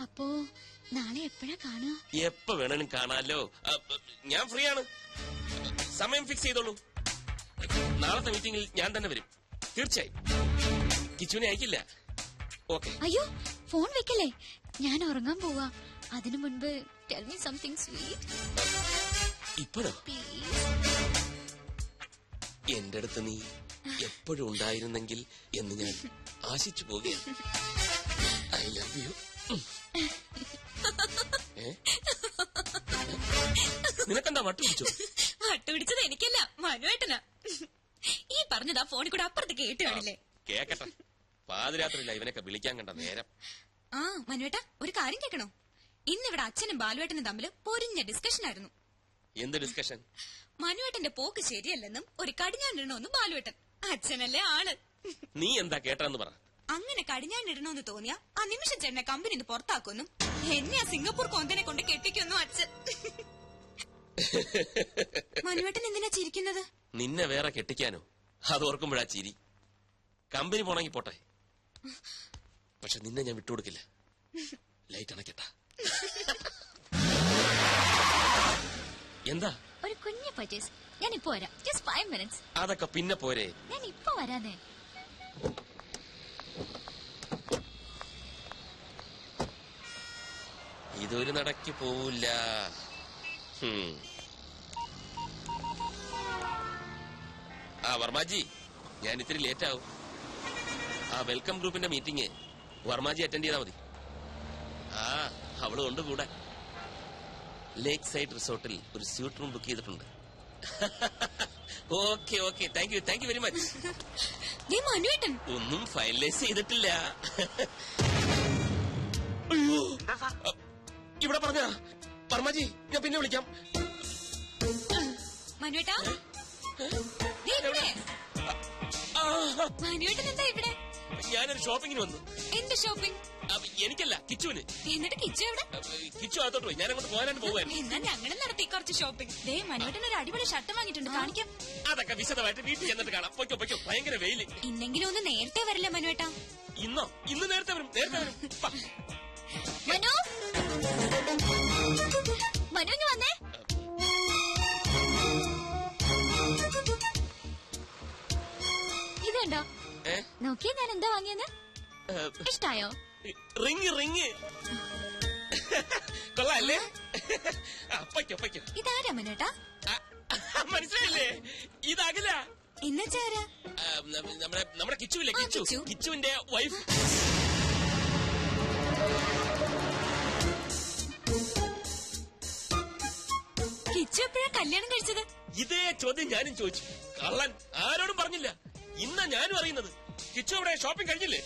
അപ്പോ നാളെ എപ്പോഴാ കാണുക? എപ്പോ വേണേലും കാണാലോ. ഞാൻ ഫ്രീ ആണ്. സമയം ഫിക്സ് ചെയ്തോളൂ. നാളത്തെ മീറ്റിംഗിൽ ഞാൻ തന്നെ വരും, തീർച്ചയായും. കിച്ചുവിനെ അയക്കില്ല. ഓക്കെ. അയ്യോ, ഫോൺ വെക്കല്ലേ, ഞാൻ ഉറങ്ങാൻ പോവാ. അതിനു മുൻപ് ടെൽ മീ സംതിങ് സ്വീറ്റ്. ഇപ്പോഴോ? എന്റെ അടുത്ത് നീ എപ്പോഴും ഉണ്ടായിരുന്നെങ്കിൽ എന്ന് ഞാൻ ആശിച്ചു പോകുകയാണ്. I love you. നിനക്കെന്താ വട്ടുപിടിച്ചോ? വട്ടുപിടിച്ചത് എനിക്കല്ല, മനുവേട്ടനാ. ഈ പറഞ്ഞതാ ഫോണിൽ കൂടെ അപ്പുറത്ത് കേട്ട് കാണില്ലേ? കേക്കട്ടെ. പാതിരാത്രിയില്ല ഇവനൊക്കെ വിളിക്കാൻ കണ്ട നേരം. ആ മനുവേട്ട, ഒരു കാര്യം കേൾക്കണോ? ഇന്നിവിടെ അച്ഛനും ബാലുവേട്ടനും തമ്മിൽ പൊരിഞ്ഞ ഡിസ്കഷൻ ആയിരുന്നു. എന്ത് ഡിസ്കഷൻ? മനുവേട്ടന്റെ പോക്ക് ശരിയല്ലെന്നും ഒരു കടിഞ്ഞാണിടണമെന്നും ബാലുവേട്ടൻ. അച്ഛനല്ലേ ആള്. നീ എന്താ കേട്ടെന്ന് പറ. അങ്ങനെ കടിഞ്ഞാണിടണമെന്ന് തോന്നിയ ആ നിമിഷം ചേട്ടനെ കമ്പനിന്ന് പുറത്താക്കുമെന്നും എന്നെ ആ സിംഗപ്പൂർ കൊന്തനെ കൊണ്ട് കെട്ടിക്കൊന്നും അച്ഛൻ. മനുവേട്ടൻ എന്തിനാ ചിരിക്കുന്നത്? നിന്നെ വേറെ കെട്ടിക്കാനോ? അത് ഓർക്കുമ്പോഴാ ചിരി. കമ്പനി പോണെങ്കി പോട്ടെ, പക്ഷെ നിന്നെ ഞാൻ വിട്ടുകൊടുക്കില്ല. ലൈറ്റ് അണക്കട്ടാ. എന്താ? ഒരു കുഞ്ഞു പർച്ചേസ്. ഞാൻ ഇപ്പൊ വരാം. Just 5 minutes. അതൊക്കെ പിന്നെ പോരെ. ഞാൻ ഇപ്പൊ വരാനേ. ഇതൊരു നടക്ക് പോവില്ല. ആ വർമാജി, ഞാൻ ഇത്തിരി ലേറ്റ് ആവും. ആ വെൽക്കം ഗ്രൂപ്പിന്റെ മീറ്റിംഗ് വർമാജി അറ്റൻഡ് ചെയ്താൽ മതി. ആ അവള് കൊണ്ട് കൂടെ. ലേക്ക് സൈഡ് റിസോർട്ടിൽ ഒരു സ്യൂട്ട് റൂം ബുക്ക് ചെയ്തിട്ടുണ്ട്. Okay okay, thank you very much. ഒന്നും ഫൈനലൈസ് ചെയ്തിട്ടില്ല. അയ്യോ, ഇവിടെ പറഞ്ഞ വർമാജി, ഞാൻ പിന്നെ വിളിക്കാം. മനുവേട്ടാ, മനുവേട്ടൻ എന്താ ഇവിടെ? ഞാനൊരു ഷോപ്പിങ്ങിന് വന്നു. എന്ത് ഷോപ്പിംഗ്? എനിക്കല്ല, കിച്ചുവിന്. എന്നിട്ട് കിച്ചു എവിടെ? കിച്ചു അകത്തോട്ട് പോയി. ഞാൻ അങ്ങോട്ട് പോകാനായിട്ട് പോവായിരുന്നു. എന്നാ ഞങ്ങൾ നടത്തി കുറച്ച് ഷോപ്പിംഗ്. ദേ മനുവേട്ടൻ ഒരു അടിപൊളി ഷർട്ട് വാങ്ങിയിട്ടുണ്ട്, കാണിക്കാം. അതൊക്കെ വിശദമായിട്ട് വീട്ടിൽ ചെന്നിട്ട് കാണാം. പൊയ്ക്കോ പൊയ്ക്കോ, ഭയങ്കര വെയില്. ഇന്നെങ്കിലും ഒന്ന് നേരത്തെ വരില്ല മനുവേട്ടാ? ഇന്ന് നേരത്തെ വരും. മനു, മനു വന്നേ. ഇതുണ്ടോ? നോക്കിയേ ഞാൻ എന്താ വാങ്ങിയെന്ന്. ഇഷ്ടായോ? റിങ് കൊള്ളാല്ലേ? പൊയ്ക്കോ. ഇതാരാ മനുവേട്ടാ? മനസ്സിലായില്ലേ? ഇതാകില്ല. എന്നുവെച്ചാരാ? നമ്മുടെ കിച്ചുവില്ലേ, കിച്ചുവിന്റെ വൈഫ്. കിച്ചു എപ്പോഴാ കല്യാണം കഴിച്ചത്? ഇതേ ചോദ്യം ഞാനും ചോദിച്ചു. കള്ളൻ ആരോടും പറഞ്ഞില്ല. ഇന്നാ ഞാനും അറിയുന്നത്. കിച്ചു അവിടെ ഷോപ്പിംഗ് കഴിഞ്ഞില്ലേ?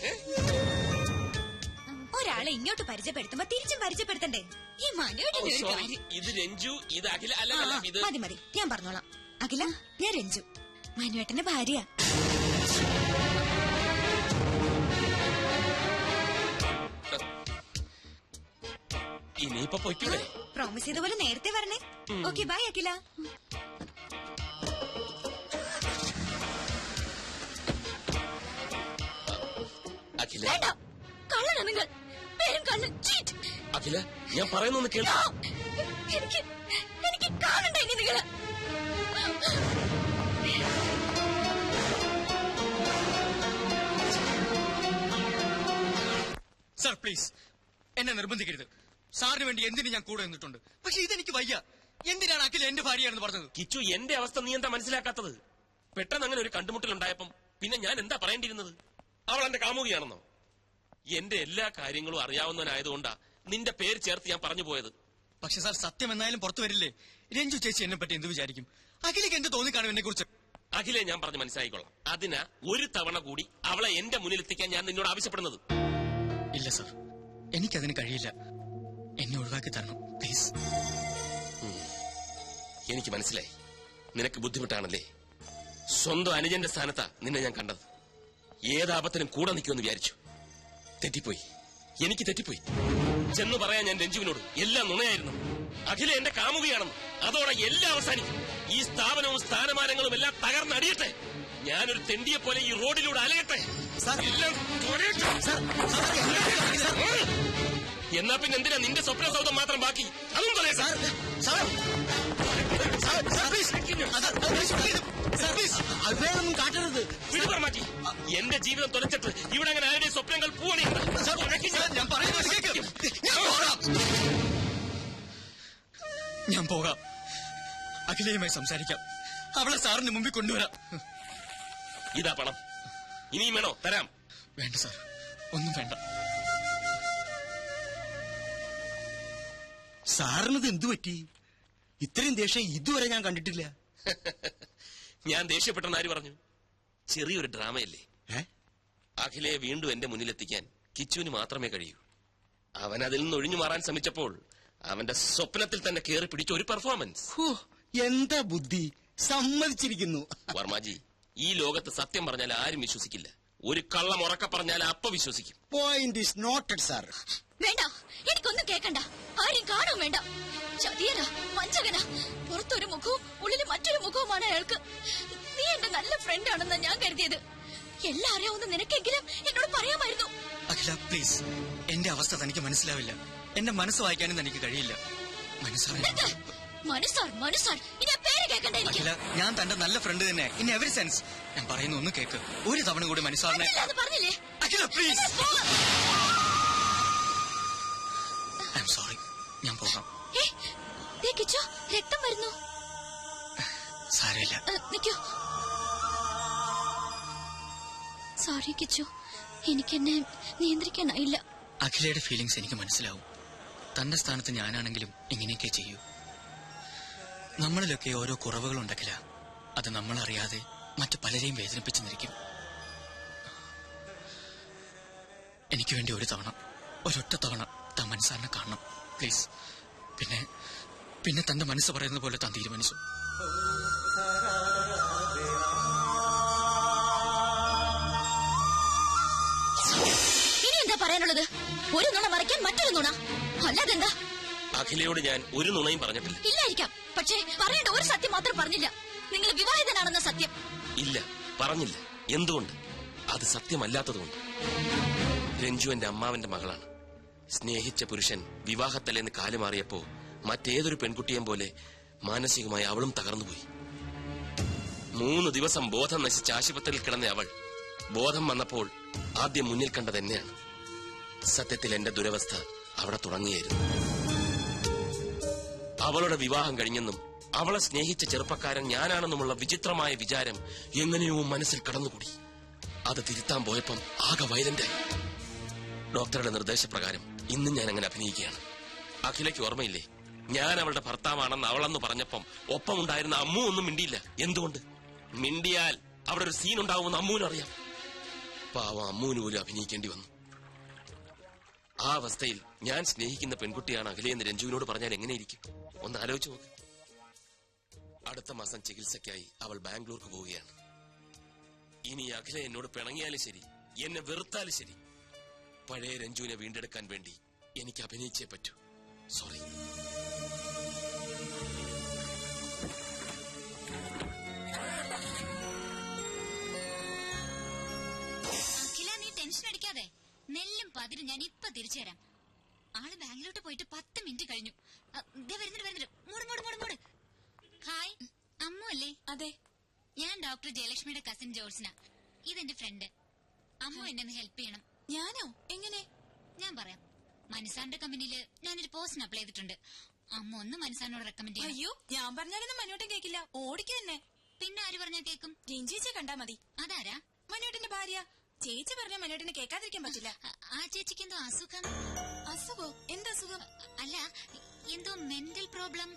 ഒരാളെ ഇങ്ങോട്ട് പരിചയപ്പെടുത്തുമ്പോ തിരിച്ചും പരിചയപ്പെടുത്തണ്ടേ? ഈ മനുവേട്ടന്റെ ഒരു കാര്യം. ഇത് രഞ്ജു, ഇത് അഖില. അല്ല ഇത് മതി, ഞാൻ പറഞ്ഞോളാം. അഖില, ഞാൻ രഞ്ജു, മനുവേട്ടന്റെ ഭാര്യ. ഇനിയിപ്പൊ പൊയ്ക്കൂടെ? പ്രോമിസ് ചെയ്ത പോലെ നേരത്തെ വരണേ. ഓക്കെ, ബൈ അഖില. അഖില, കള്ളനാ നിങ്ങൾ. പേരും കള്ളൻ, ചീറ്റ്. അഖില, ഞാൻ പറയുന്നൊന്ന് കേൾക്കൂ. എനിക്ക് കാണണ്ട ഇനി നിങ്ങള്. സാർ പ്ലീസ്, എന്നെ നിർബന്ധിക്കരുത്. സാറിന് വേണ്ടി എന്തിനു ഞാൻ കൂടെ നിന്നിട്ടുണ്ട്. പക്ഷെ ഇതെനിക്ക് വയ്യ. എന്തിനാണ് അഖില എന്റെ ഭാര്യയാണെന്ന് പറഞ്ഞത്? കിച്ചു, എന്റെ അവസ്ഥ നീ എന്താ മനസ്സിലാക്കാത്തത്? പെട്ടെന്ന് അങ്ങനെ ഒരു കണ്ടുമുട്ടലുണ്ടായപ്പം പിന്നെ ഞാൻ എന്താ പറയേണ്ടിയിരുന്നത്? അവൾ എന്റെ കാമുകിയാണെന്നോ? എന്റെ എല്ലാ കാര്യങ്ങളും അറിയാവുന്നവനായതുകൊണ്ടാ നിന്റെ പേര് ചേർത്ത് ഞാൻ പറഞ്ഞു പോയത്. പക്ഷെ സാർ, സത്യം എന്നായാലും പുറത്തു വരില്ലേ? രഞ്ജു ചേച്ചി എന്നെ പറ്റി എന്ത് വിചാരിക്കും? അഖിലേക്ക് എന്ത് തോന്നിക്കാണും എന്നെ കുറിച്ച്? അഖിലെ, ഞാൻ പറഞ്ഞ് മനസ്സിലായിക്കൊള്ളാം. അതിനാ ഒരു തവണ കൂടി അവളെ എന്റെ മുന്നിൽ എത്തിക്കാൻ ഞാൻ നിന്നോട് ആവശ്യപ്പെടുന്നത്. ഇല്ല സാർ, എനിക്കതിന് കഴിയില്ല. എന്നെ ഒഴിവാക്കി തരണം പ്ലീസ്. എനിക്ക് മനസ്സിലായി, നിനക്ക് ബുദ്ധിമുട്ടാണല്ലേ. സ്വന്തം അനുജന്റെ സ്ഥാനത്താ നിന്നെ ഞാൻ കണ്ടത്. ഏതാപത്തിനും കൂടെ നിൽക്കുമെന്ന് വിചാരിച്ചു. തെറ്റിപ്പോയി, എനിക്ക് തെറ്റിപ്പോയി. ചെന്ന് പറയാൻ ഞാൻ രഞ്ജുവിനോട് എല്ലാം നുണയായിരുന്നു. അഖില എന്റെ കാമുകയാണെന്ന്. അതോടെ എല്ലാം അവസാനിക്കും. ഈ സ്ഥാപനവും സ്ഥാനമാനങ്ങളും എല്ലാം തകർന്നടിയട്ടെ. ഞാനൊരു തെണ്ടിയെ പോലെ ഈ റോഡിലൂടെ അലയട്ടെ. എല്ലാം എന്നാ പിന്നെ എന്തിനാ നിന്റെ സ്വപ്ന സൗധം മാത്രം ബാക്കി? അതും പറയാം സാർ. അതൊന്നും കാട്ടരുത്. മാറ്റി എന്റെ ജീവിതം തുലച്ചിട്ട് ഇവിടെ അങ്ങനെ ആരുടെയും സ്വപ്നങ്ങൾ പൂവണിയുണ്ട്. ഞാൻ പോകാം. അഖിലയുമായി സംസാരിക്കാം. അവളെ സാറിന് മുമ്പിൽ കൊണ്ടുവരാം. ഇതാ പണം. ഇനിയും വേണോ? തരാം. വേണ്ട സാർ, ഒന്നും വേണ്ട. സാറിനത് എന്തു പറ്റി? ഇത്രയും ദേഷ്യം ഇതുവരെ ഞാൻ കണ്ടിട്ടില്ല. ഞാൻ ദേഷ്യപ്പെട്ടെന്ന് ആര് പറഞ്ഞു? ചെറിയൊരു ഡ്രാമയല്ലേ. അഖിലയെ വീണ്ടും എന്റെ മുന്നിലെത്തിക്കാൻ കിച്ചുവിന് മാത്രമേ കഴിയൂ. അവൻ അതിൽ നിന്ന് ഒഴിഞ്ഞു മാറാൻ ശ്രമിച്ചപ്പോൾ അവന്റെ സ്വപ്നത്തിൽ തന്നെ കയറി പിടിച്ച ഒരു പെർഫോമൻസ്. എന്താ ബുദ്ധി! സമ്മതിച്ചിരിക്കുന്നു. വർമാജി, ഈ ലോകത്ത് സത്യം പറഞ്ഞാൽ ആരും വിശ്വസിക്കില്ല. ഒരു കള്ളം ഉറക്കെ പറഞ്ഞാൽ അപ്പ വിശ്വസിക്കും. Point is noted sir. വേണ്ട, എനിക്കൊന്നും കേൾക്കണ്ട. ആരും കാണും വേണ്ട. ചതിയനാ, വഞ്ചകനാ. പുറത്തൊരു മുഖവും ഉള്ളിൽ മറ്റൊരു മുഖവുമാണ് അയാൾക്ക്. നീ എന്റെ നല്ല ഫ്രണ്ട് ആണെന്നാ ഞാൻ കരുതിയത്. എല്ലാം അറിയാവുന്ന നിനക്കെങ്കിലും എന്നോട് പറയാമായിരുന്നു. അഖില പ്ലീസ്, എന്റെ അവസ്ഥ തനിക്ക് മനസ്സിലാവില്ല. എന്റെ മനസ്സ് വായിക്കാനും തനിക്ക് കഴിയില്ല. മനസ്സാർ ഇനി പേര് കേൾക്കണ്ട എനിക്ക്. അഖില, ഞാൻ തന്റെ നല്ല ഫ്രണ്ട് തന്നെ ഇൻ എവറി സെൻസ്. ഞാൻ പറയുന്ന ഒന്ന് കേക്ക്. ഒരു തവണ കൂടി മനസ്സാറിനെ. പറഞ്ഞില്ലേ അഖില പ്ലീസ്. I am sorry. ഞാൻ പോകാം. കിച്ചോ, രക്തം വരുന്നു. സാരമില്ല, നിക്കൂ. സോറി കിച്ചു, എനിക്കെന്നെ നിയന്ത്രിക്കാനായില്ല. അഖിലയുടെ ഫീലിംഗ്സ് എനിക്ക് മനസ്സിലാവും. തന്റെ സ്ഥാനത്ത് ഞാനാണെങ്കിലും ഇങ്ങനെയൊക്കെ ചെയ്യൂ. നമ്മളിലൊക്കെ ഓരോ കുറവുകളുണ്ടക്കില്ല. അത് നമ്മളറിയാതെ മറ്റു പലരെയും വേദനിപ്പിച്ചെന്നിരിക്കും. എനിക്ക് വേണ്ടി ഒരു തവണ, ഒരൊറ്റ തവണ താൻ മനസ്സാറിനെ കാണണം പ്ലീസ്. പിന്നെ തന്റെ മനസ്സ് പറയുന്നത് പോലെ താൻ തീരുമാനിച്ചു. ഇനി എന്താ പറയാനുള്ളത്? ഒരു നുണ മറയ്ക്കാൻ മറ്റൊരു നുണ, അല്ലാതെന്താ? അഖിലയോട് ഞാൻ ഒരു നുണയും പറഞ്ഞിട്ടില്ല. ഇല്ലായിരിക്കാം, പക്ഷേ പറയേണ്ട ഒരു സത്യം മാത്രം പറഞ്ഞില്ല. നിങ്ങൾ വിവാഹിതനാണെന്ന സത്യം. ഇല്ല, പറഞ്ഞില്ല. എന്തുകൊണ്ട്? അത് സത്യമല്ലാത്തതുകൊണ്ട്. രഞ്ജു എന്റെ അമ്മാവന്റെ മകളാണ്. സ്നേഹിച്ച പുരുഷൻ വിവാഹത്തലേന്ന് കാലുമാറിയപ്പോ മറ്റേതൊരു പെൺകുട്ടിയെയും പോലെ മാനസികമായി അവളും തകർന്നുപോയി. 3 ദിവസം ബോധം നശിച്ച ആശുപത്രിയിൽ കിടന്ന അവൾ ബോധം വന്നപ്പോൾ ആദ്യം മുന്നിൽ കണ്ടത് എന്നെയാണ്. സത്യത്തിൽ എന്റെ ദുരവസ്ഥ അവിടെ തുടങ്ങിയായിരുന്നു. അവളുടെ വിവാഹം കഴിഞ്ഞെന്നും അവളെ സ്നേഹിച്ച ചെറുപ്പക്കാരൻ ഞാനാണെന്നുമുള്ള വിചിത്രമായ വിചാരം എങ്ങനെയോ മനസ്സിൽ കടന്നുകൂടി. അത് തിരുത്താൻ പോയപ്പം ആകെ വയലന്റായി. ഡോക്ടറുടെ നിർദ്ദേശപ്രകാരം ഇന്നും ഞാൻ അങ്ങനെ അഭിനയിക്കുകയാണ്. അഖിലയ്ക്ക് ഓർമ്മയില്ലേ, ഞാൻ അവളുടെ ഭർത്താവാണെന്ന് അവളെന്ന് പറഞ്ഞപ്പം ഒപ്പം ഉണ്ടായിരുന്ന അമ്മു ഒന്നും മിണ്ടിയില്ല. എന്തുകൊണ്ട്? മിണ്ടിയാൽ അവിടെ ഒരു സീൻ ഉണ്ടാവുമെന്ന് അമ്മുവിനും അറിയാം. പാവം അമ്മുവിന് പോലും അഭിനയിക്കേണ്ടി വന്നു. ആ അവസ്ഥയിൽ ഞാൻ സ്നേഹിക്കുന്ന പെൺകുട്ടിയാണ് അഖിലയെന്ന് രഞ്ജുവിനോട് പറഞ്ഞാൽ എങ്ങനെയിരിക്കും? ഒന്ന് ആലോചിച്ച് നോക്ക്. അടുത്ത മാസം ചികിത്സയ്ക്കായി അവൾ ബാംഗ്ലൂർക്ക് പോവുകയാണ്. ഇനി അഖില എന്നോട് പിണങ്ങിയാലും ശരി, എന്നെ വെറുത്താലും ശരി, പഴയ രഞ്ജുവിനെ വീണ്ടെടുക്കാൻ വേണ്ടി എനിക്ക് അഭിനയിച്ചേ പറ്റൂ. സോറി. അഖില, നീ ടെൻഷൻ അടിക്കാതെ. നെല്ലും പതിരും ഞാൻ ഇപ്പൊ തിരിച്ചു തരാം. ആള് ബാംഗ്ലൂട്ട് പോയിട്ട് 10 മിനിറ്റ് കഴിഞ്ഞു. വരുന്നുണ്ട്. മൂട്. ഹായ്, അമ്മു അല്ലേ? അതെ, ഞാൻ ഡോക്ടർ ജയലക്ഷ്മിയുടെ കസിൻ ജോൾസിന. ഇതെന്റെ ഫ്രണ്ട്. അമ്മു എന്നെ ഹെൽപ്പ് ചെയ്യണം. ഞാനോ? എങ്ങനെ? ഞാൻ പറയാം. മനസാറിന്റെ കമ്പനിയില് ഞാനൊരു പോസ്റ്റിന് അപ്ലൈ ചെയ്തിട്ടുണ്ട്. അമ്മ ഒന്ന് മനസാറിനോട് റെക്കമെൻഡ് ചെയ്യും. അയ്യോ, ഞാൻ പറഞ്ഞാലൊന്നും മനോട്ടൻ കേക്കില്ല. ഓടിക്ക് തന്നെ. പിന്നെ ആര് പറഞ്ഞാൽ കേക്കും? രഞ്ജിച്ചെ കണ്ടാ മതി. അതാരാ? മനോട്ടന്റെ ഭാര്യ. ചേച്ചി പറഞ്ഞ മനോട്ടിനെ കേൾക്കാതിരിക്കാൻ പറ്റില്ല. ആ ചേച്ചിക്ക് എന്തോ അസുഖം. അസുഖോ? എന്തസുഖം? അല്ല, എന്തോ മെന്റൽ പ്രോബ്ലം.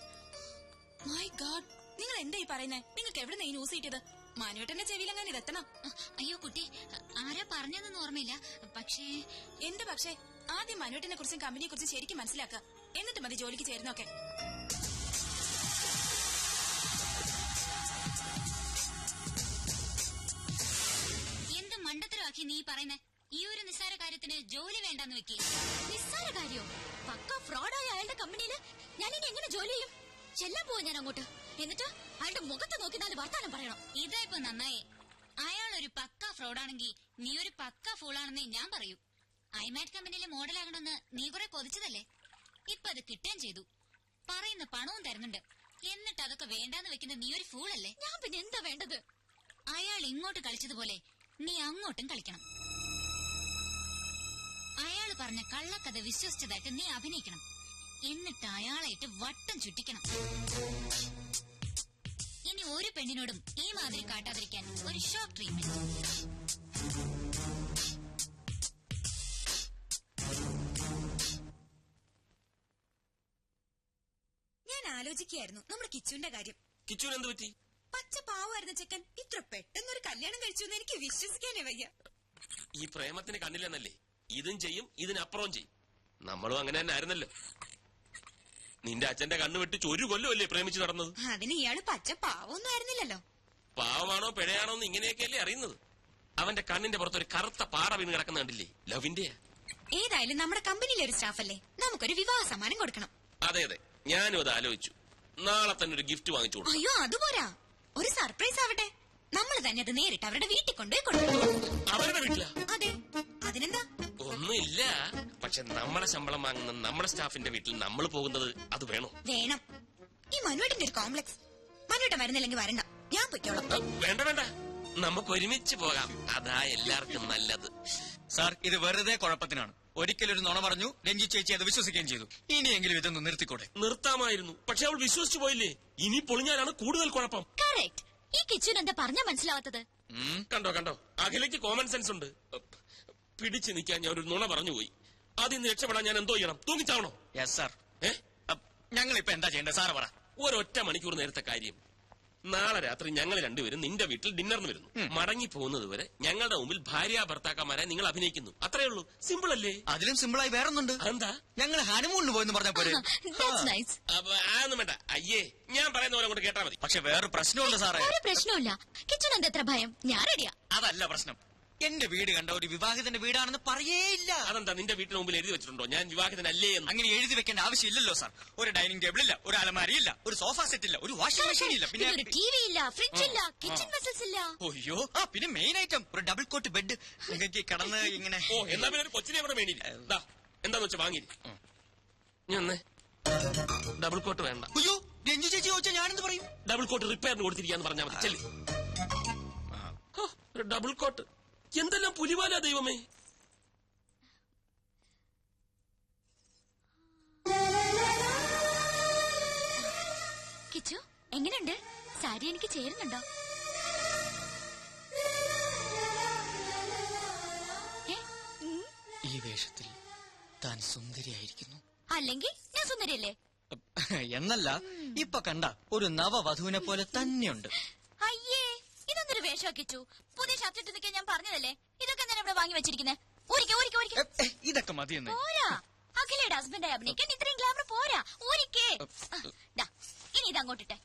മൈ ഗാഡ്, നിങ്ങൾ എന്താ ഈ പറയുന്നേ? നിങ്ങൾക്ക് എവിടെ ഈ ന്യൂസ് കിട്ടിയത്? മനോട്ടന്റെ ചെവിയിലെങ്ങാൻ ഇതെത്തണം. അയ്യോ കുട്ടി, ആരാ പറഞ്ഞതെന്ന് ഓർമ്മയില്ല. പക്ഷേ എന്ത് പക്ഷേ? ആദ്യം മനോട്ടിനെ കുറിച്ചും കമ്പനിയെ കുറിച്ചും ശരിക്കും മനസ്സിലാക്കുക. എന്നിട്ട് മതി ജോലിക്ക് ചേരുന്നൊക്കെ. എന്ത് മണ്ടത്തരമാക്കി നീ പറയുന്നേ? ഈ ഒരു നിസ്സാര കാര്യത്തിന് ജോലി വേണ്ടെന്ന് വെക്കി. നിസ്സാര കാര്യോ? പക്ക ഫ്രോഡായ അയാളുടെ കമ്പനിയില് ഞാൻ ഇനി എങ്ങനെ ജോലി ചെയ്യും? ചെല്ലാൻ പോവാ ഞാൻ അങ്ങോട്ട്. എന്നിട്ട് അയാളുടെ മുഖത്ത് നോക്കി 4 വർത്താനം പറയണം. ഇതാ ഇപ്പൊ നന്നായി. അയാൾ ഒരു പക്ക ഫ്രോഡാണെങ്കിൽ നീ ഒരു പക്ക ഫൂളാണെന്നേ ഞാൻ പറയൂ. ഐമാറ്റ് കമ്പനിയിലെ മോഡലാകണമെന്ന് നീ കുറെ കൊതിച്ചതല്ലേ, ഇപ്പൊ അത് കിട്ടുകയും ചെയ്തു. പറയുന്ന പണവും തരുന്നുണ്ട്, എന്നിട്ട് അതൊക്കെ വേണ്ടാന്ന് വെക്കുന്ന നീ ഒരു ഫൂളല്ലേ. ഞാൻ പിന്നെ എന്താ വേണ്ടത്? അയാൾ ഇങ്ങോട്ട് കളിച്ചതുപോലെ നീ അങ്ങോട്ടും കളിക്കണം. അയാള് പറഞ്ഞ കള്ളക്കഥ വിശ്വസിച്ചതായിട്ട് നീ അഭിനയിക്കണം. എന്നിട്ട് അയാളായിട്ട് വട്ടം ചുറ്റിക്കണം. ഇനി ഒരു പെണ്ണിനോടും ഈ മാതിരി കാട്ടാതിരിക്കാൻ ഒരു ഷോക്ക് ട്രീറ്റ്മെന്റ്. ഞാൻ ആലോചിക്കുകയായിരുന്നു നമ്മുടെ കിച്ചുവിന്റെ കാര്യം. കിച്ചുവിന് എന്ത് പറ്റി? പച്ച പാവായിരുന്ന ചെക്കൻ ഇത്ര പെട്ടെന്നൊരു കല്യാണം കഴിച്ചു എന്ന് എനിക്ക് വിശ്വസിക്കാനേ വയ്യ. ഈ പ്രേമത്തിന് കണ്ണില്ലെന്നല്ലേ, ഇതും ചെയ്യും ഇതിനപ്പുറവും ചെയ്യും. നമ്മളും അങ്ങനെ തന്നെ ആയിരുന്നല്ലോ. നിന്റെ അച്ഛന്റെ കണ്ണ് വെട്ടിച്ച് 1 കൊല്ലമല്ലേ പ്രേമിച്ച് നടന്നത്. അതിന് ഇയാള് പച്ച പാവൊന്നും ആയിരുന്നില്ലല്ലോ. പാവമാണോ പിഴയാണോ എന്ന് ഇങ്ങനെയൊക്കെയല്ലേ അറിയുന്നത്. അവന്റെ കണ്ണിന്റെ പുറത്തൊരു കറുത്ത പാറ വീണ് കിടക്കുന്ന കണ്ടില്ലേ, ലവിന്റെയാ. ഏതായാലും നമ്മുടെ കമ്പനിയിലെ ഒരു സ്റ്റാഫല്ലേ, നമുക്കൊരു വിവാഹ സമ്മാനം കൊടുക്കണം. അതെ അതെ, ഞാനും അത് ആലോചിച്ചു. നാളെ തന്നെ ഒരു ഗിഫ്റ്റ് വാങ്ങിച്ചു കൊടുക്കും. അയ്യോ അതുപോരാ, ഒരു സർപ്രൈസ് ആവട്ടെ. നമ്മൾ തന്നെ അത് നേരിട്ട് അവരുടെ വീട്ടിൽ കൊണ്ടുപോയി കൊടുക്കണം. അവരുടെ വീട്ടിലാ? അതെ, അതിനെന്താ? ഒന്നുമില്ല, പക്ഷെ നമ്മളെ ശമ്പളം വാങ്ങുന്ന നമ്മുടെ സ്റ്റാഫിന്റെ വീട്ടിൽ നമ്മൾ പോകുന്നത് അത് വേണോ? വേണം. ഈ മനുവേട്ടന്റെ ഒരു കോംപ്ലക്സ്. മനുവേട്ടൻ വരുന്നില്ലെങ്കിൽ വരണ്ട, ഞാൻ പൊയ്ക്കോളാം. വേണ്ട വേണ്ട, നമുക്ക് ഒരുമിച്ച് പോകാം, അതാ എല്ലാവർക്കും നല്ലത്. സാർ, ഇത് വെറുതെ കുഴപ്പത്തിനാണ്. ഒരിക്കലൊരു നുണ പറഞ്ഞു, രഞ്ജി ചേച്ചി അത് വിശ്വസിക്കുകയും ചെയ്തു. ഇനിയെങ്കിലും ഇതൊന്ന് നിർത്തിക്കൂടെ? നിർത്താമായിരുന്നു, പക്ഷെ അവൾ വിശ്വസിച്ചു പോയില്ലേ. ഇനി പൊളിഞ്ഞാലാണ് കൂടുതൽ കുഴപ്പം. കറക്റ്റ്. ഈ കിച്ചുവിന് എന്താ പറഞ്ഞാ മനസ്സിലാവാത്തത്? കണ്ടോ കണ്ടോ, അഖിലയ്ക്ക് കോമൺ സെൻസ് ഉണ്ട്. പിടിച്ചു നിൽക്കാൻ ഞാൻ ഒരു നുണ പറഞ്ഞുപോയി. അതിൽ നിന്ന് രക്ഷപ്പെടാൻ ഞാൻ എന്തോ ചെയ്യണം? തൂങ്ങിച്ചാവണോ? Yes sir. ഞങ്ങൾ ഇപ്പൊ എന്താ ചെയ്യേണ്ടത് സാറ് പറ. ഒരൊറ്റ മണിക്കൂർ നേരത്തെ കാര്യം. നാളെ രാത്രി ഞങ്ങൾ രണ്ടുപേരും നിന്റെ വീട്ടിൽ ഡിന്നറിന് വരുന്നു. മടങ്ങി പോകുന്നത് വരെ ഞങ്ങളുടെ മുമ്പിൽ ഭാര്യ ഭർത്താക്കന്മാരെ നിങ്ങൾ അഭിനയിക്കുന്നു. അത്രേ ഉള്ളൂ. സിമ്പിൾ അല്ലേ? അതിലും സിമ്പിളായി വേറൊന്നുണ്ട്. എന്താ? ഞങ്ങൾ ഹണിമൂണിന് പോയെന്ന് പറഞ്ഞ പോലെ. അതൊന്നും വേണ്ട. അയ്യേ, ഞാൻ പറയുന്ന പോലെ അങ്ങോട്ട് കേട്ടാ മതി. പക്ഷെ വേറെ പ്രശ്നമുണ്ട് സാറേ. ഒരു പ്രശ്നമില്ല. കിച്ചുന് എന്താ എത്ര ഭയം? ഞാൻ റെഡിയാ. അതല്ല പ്രശ്നം. എന്റെ വീട് കണ്ട ഒരു വിവാഹിതന്റെ വീടാണെന്ന് പറയേയില്ല. അതെന്താ, നിന്റെ വീട്ടിന് മുമ്പിൽ എഴുതി വെച്ചിട്ടുണ്ടോ ഞാൻ വിവാഹിതനല്ലേ എന്ന്? അങ്ങനെ എഴുതി വെക്കേണ്ട ആവശ്യമില്ലല്ലോ സാർ. ഒരു ഡൈനിങ് ടേബിൾ ഇല്ല, ഒരു അലമാരിയില്ല, ഒരു സോഫ സെറ്റ് ഇല്ല, ഒരു വാഷിംഗ് മെഷീൻ ഇല്ല, പിന്നെ ഒരു ടിവി ഇല്ല, ഫ്രിഡ്ജ് ഇല്ല, കിച്ചൺ വെസൽസ് ഇല്ല. അയ്യോ, പിന്നെ മെയിൻ ഐറ്റം ഒരു ഡബിൾ കോട്ട് ബെഡ്. നിങ്ങൾക്ക് കിടന്ന് ഇങ്ങനെ. ഓ, എന്നാ പിന്നെ ഒരു കൊച്ചിനെ കൂടെ വേണിയില്ല. എന്താന്ന് വെച്ചാ വാങ്ങി. ഞാൻ ഡബിൾ കോട്ട് വേണ്ട. അയ്യോ, രഞ്ജു ചേച്ചി ചോദിച്ചാൽ ഞാനെന്ത് പറയും? ഡബിൾ കോട്ട് റിപ്പയറിന് കൊടുത്തിരിക്കാന്ന് പറഞ്ഞാൽ മതി. ചെല്ലി. ഒരു ഡബിൾ കോട്ട് എന്തെല്ലാം പുലിവാലാ ദൈവമേ. കിച്ചു എങ്ങനെയുണ്ട്? സാരി എനിക്ക് ചേരുന്നുണ്ടോ? ഈ വേഷത്തിൽ താൻ സുന്ദരിയായിരിക്കുന്നു. അല്ലെങ്കിൽ ഞാൻ സുന്ദരിയല്ലേ? എന്നല്ല, ഇപ്പൊ കണ്ട ഒരു നവവധുവിനെ പോലെ തന്നെയുണ്ട്. അയ്യേ, ഇതൊന്നൊരു വേഷം കിച്ചു. പുതിയ ഷർട്ട് ഇട്ട് നിൽക്കാൻ ഞാൻ പറഞ്ഞതല്ലേ. ഇതൊക്കെ ഞാൻ ഇവിടെ വാങ്ങി വെച്ചിരിക്കുന്നത്. ഇതൊക്കെ മതിയെന്ന്. പോരാ, അഖിലയുടെ ഹസ്ബൻഡായി അഭിനയിക്കാൻ ഇത്രയും ഗ്ലാമർ പോരാ. ഇനി ഇത് അങ്ങോട്ടിട്ടെ.